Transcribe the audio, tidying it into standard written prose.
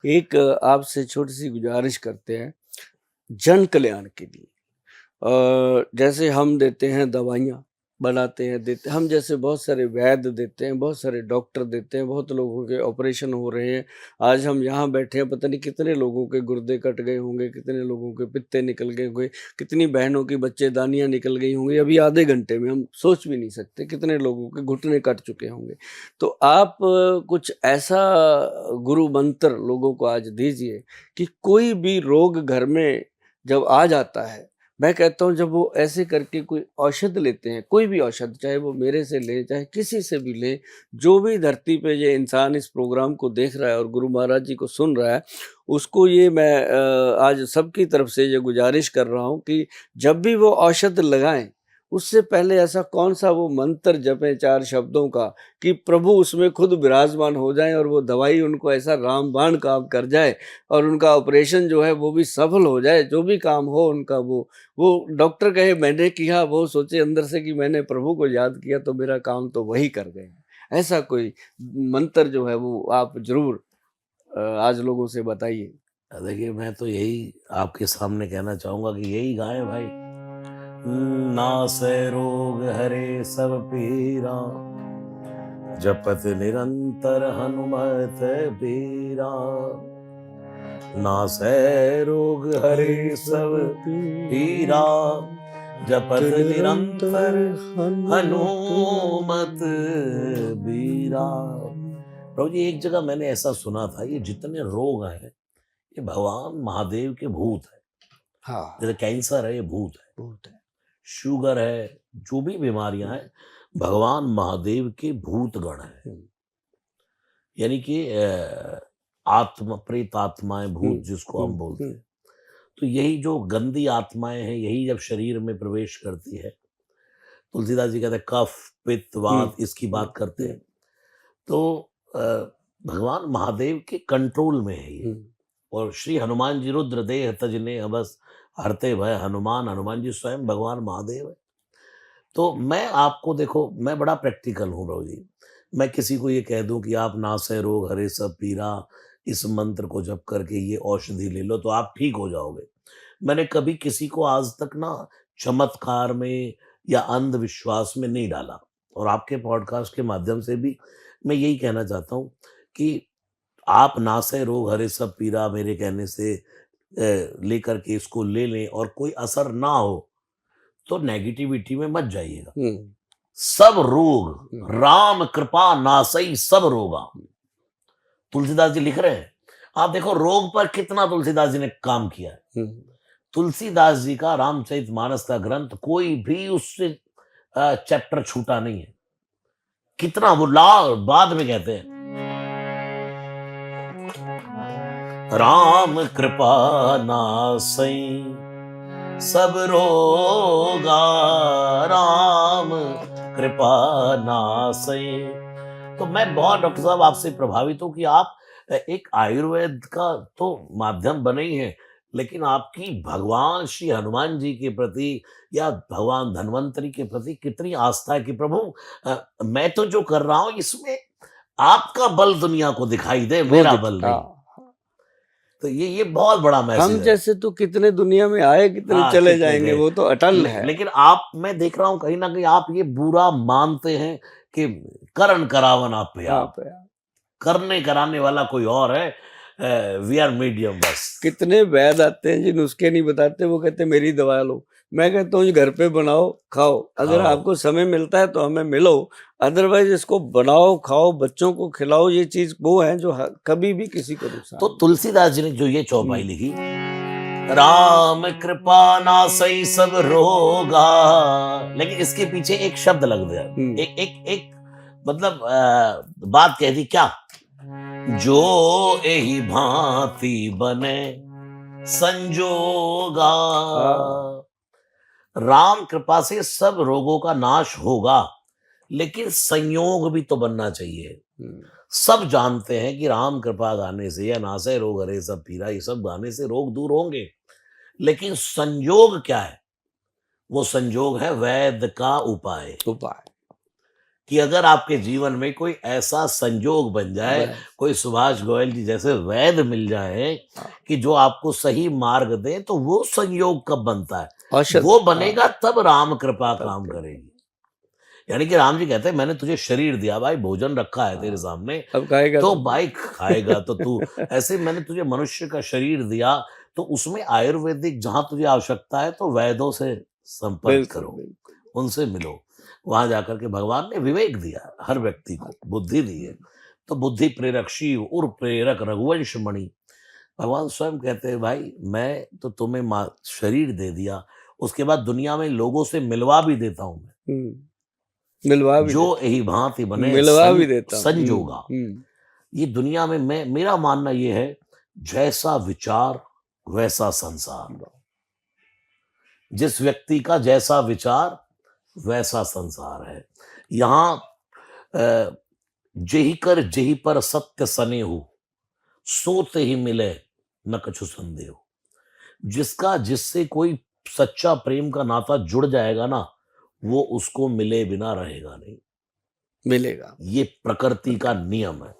एक आपसे छोटी-सी गुज़ारिश करते हैं, जन कल्याण के लिए। जैसे हम देते हैं दवाइयाँ, बनाते हैं, देते हम जैसे बहुत सारे वैद्य देते हैं, बहुत सारे डॉक्टर देते हैं, बहुत लोगों के ऑपरेशन हो रहे हैं। आज हम यहाँ बैठे हैं, पता नहीं कितने लोगों के गुर्दे कट गए होंगे, कितने लोगों के पित्ते निकल गए होंगे, कितनी बहनों की बच्चेदानियाँ निकल गई होंगी। अभी आधे घंटे में हम सोच भी नहीं सकते कितने लोगों के घुटने कट चुके होंगे। तो आप कुछ ऐसा गुरु मंत्र लोगों को आज दीजिए कि कोई भी रोग घर में जब आ जाता है, मैं कहता हूँ जब वो ऐसे करके कोई औषध लेते हैं, कोई भी औषध, चाहे वो मेरे से लें, चाहे किसी से भी लें, जो भी धरती पे ये इंसान इस प्रोग्राम को देख रहा है और गुरु महाराज जी को सुन रहा है, उसको ये मैं आज सबकी तरफ से ये गुजारिश कर रहा हूँ कि जब भी वो औषध लगाएँ, उससे पहले ऐसा कौन-सा वो मंत्र जपें 4 शब्दों का कि प्रभु उसमें खुद विराजमान हो जाएँ और वो दवाई उनको ऐसा रामबाण काम कर जाए और उनका ऑपरेशन जो है वो भी सफल हो जाए, जो भी काम हो उनका वो डॉक्टर कहे मैंने किया, वो सोचे अंदर से कि मैंने प्रभु को याद किया तो मेरा काम तो वही कर गए हैं। ऐसा कोई मंत्र जो है वो आप ज़रूर आज लोगों से बताइए। देखिए, मैं तो यही आपके सामने कहना चाहूँगा कि यही गाएँ भाई। नासै रोग हरे सब पीरा, जपत निरंतर हनुमत बीरा। नासै रोग हरे सब पीरा, जपत निरंतर हनुमत बीरा। प्रभु जी, एक जगह मैंने ऐसा सुना था, ये जितने रोग हैं ये भगवान महादेव के भूत है। हाँ, जैसे कैंसर है, ये भूत है। बहुत है। शुगर है, जो भी बीमारियां हैं, भगवान महादेव के भूत गण है। हुँ, यानी कि आत्मा, प्रेत आत्माएं, हुँ, भूत जिसको हुँ, हम बोलते हुँ, हैं। तो यही जो गंदी आत्माएं हैं, यही जब शरीर में प्रवेश करती है, तुलसीदास जी कहते हैं कफ पित्त हुँ, वात, इसकी हुँ, बात करते हुँ, हैं। तो अ, भगवान महादेव के कंट्रोल में है ये। हुँ, और श्री हनुमान जी रुद्र देह तजने बस, हरते भय हनुमान। हनुमान जी स्वयं भगवान महादेव है। तो मैं आपको, देखो, मैं बड़ा प्रैक्टिकल हूँ राव जी। मैं किसी को ये कह दूं कि आप नासै रोग हरे सब पीरा, इस मंत्र को जप करके ये औषधि ले लो तो आप ठीक हो जाओगे। मैंने कभी किसी को आज तक ना चमत्कार में या अंधविश्वास में नहीं डाला। और आपके पॉडकास्ट के माध्यम से भी मैं यही कहना चाहता हूँ कि आप नासै रोग हरे सब पीरा मेरे कहने से लेकर के इसको ले लें और कोई असर ना हो तो नेगेटिविटी में मत जाइएगा। हुँ, सब रोग हुँ, राम कृपा नासई सब रोगा, तुलसीदास जी लिख रहे हैं। आप देखो रोग पर कितना तुलसीदास जी ने काम किया है। हुँ, तुलसीदास जी का रामचरितमानस का ग्रंथ कोई भी उससे चैप्टर छूटा नहीं है। कितना वो ला बाद में कहते हैं, राम कृपा नासई सब रोगा, राम कृपा नासई। तो मैं बहुत डॉक्टर साहब आपसे प्रभावित हूँ कि आप एक आयुर्वेद का तो माध्यम बने ही हैं, लेकिन आपकी भगवान श्री हनुमान जी के प्रति या भगवान धन्वंतरी के प्रति कितनी आस्था है कि प्रभु मैं तो जो कर रहा हूं इसमें आपका बल दुनिया को दिखाई दे, वो मेरा दिख बल नहीं। हाँ, तो ये बहुत बड़ा हम मैसेज है। जैसे तो कितने दुनिया में आए, कितने हाँ, चले कितने जाएँगे, गए। वो तो अटल है। लेकिन आप, मैं देख रहा हूं कहीं ना कहीं आप ये बुरा मानते हैं कि करण करावन आप पे, हाँ, आप पे करने कराने वाला कोई और है। वी आर मीडियम बस। कितने वैद्य आते हैं जी, नुस्खे नहीं बताते, वो कहते हैं मेरी दवा लो। मैं कहता हूँ जी घर पे बनाओ, खाओ। अगर खाओ। आपको समय मिलता है तो हमें मिलो, अदरवाइज़ इसको बनाओ, खाओ, बच्चों को खिलाओ, ये चीज़ वो है जो ह कभी भी किसी को नुकसान तो नहीं। तुलसीदास जी ने जो ये चौपाई हुँ, लिखी, राम कृपा नासई सब रोगा, लेकिन इसके पीछे एक शब्द लग गया। हुँ, एक एक एक मतलब बात कह दी क्या, जो एही भांति बने संजोगा। हाँ, राम कृपा से सब रोगों का नाश होगा, लेकिन संयोग भी तो बनना चाहिए। हुँ, सब जानते हैं कि राम कृपा गाने से या नासै रोग हरे सब पीरा, ये सब गाने से रोग दूर होंगे, लेकिन संयोग क्या है? वो संयोग है वैद्य का उपाय। उपाय। कि अगर आपके जीवन में कोई ऐसा संजोग बन जाए, बस, कोई सुभाष गोयल जी जैसे वैद्य मिल जाए हाँ, कि जो आपको सही मार्ग दे, तो वो संयोग कब बनता है? औषध, वो हाँ, बनेगा तब राम कृपा तब काम कर करेगी। यानी कि राम जी कहते हैं मैंने तुझे शरीर दिया भाई, भोजन रखा है तेरे हाँ, सामने, अब खाएगा तो तो भाई खाएगा तो तू। ऐसे मैंने तुझे मनुष्य का शरीर दिया, तो उसमें आयुर्वेदिक जहाँ तुझे आवश्यकता है तो वैद्यों से संपर्क बिल्कुल, करो, बिल्कुल। उनसे मिलो। वहां जाकर के भगवान ने विवेक दिया, हर व्यक्ति हाँ, को बुद्धि दी है। हुँ, तो बुद्धि प्रेरक शिव उर प्रेरक रघुवंश मणि। भगवान स्वयं कहते हैं भाई मैं तो तुम्हें शरीर दे दिया, उसके बाद दुनिया में लोगों से मिलवा भी देता हूं मैं। हुँ, मिलवा भी जो देता यही भांति हूँ, बने मिलवा भी देता हूँ। संजोगा। हुँ, ये दुनिया में मैं मेरा मानना ये है, जैसा विचार वैसा संसार। वाह! जिस व्यक्ति का जैसा विचार वैसा संसार है। यहाँ जेहि कर जेहि पर सत्य सनेहु, सोते ही मिले न कछु संदेह। जिसका जिससे कोई सच्चा प्रेम का नाता जुड़ जाएगा ना, वो उसको मिले बिना रहेगा नहीं। मिलेगा। ये प्रकृति का नियम है।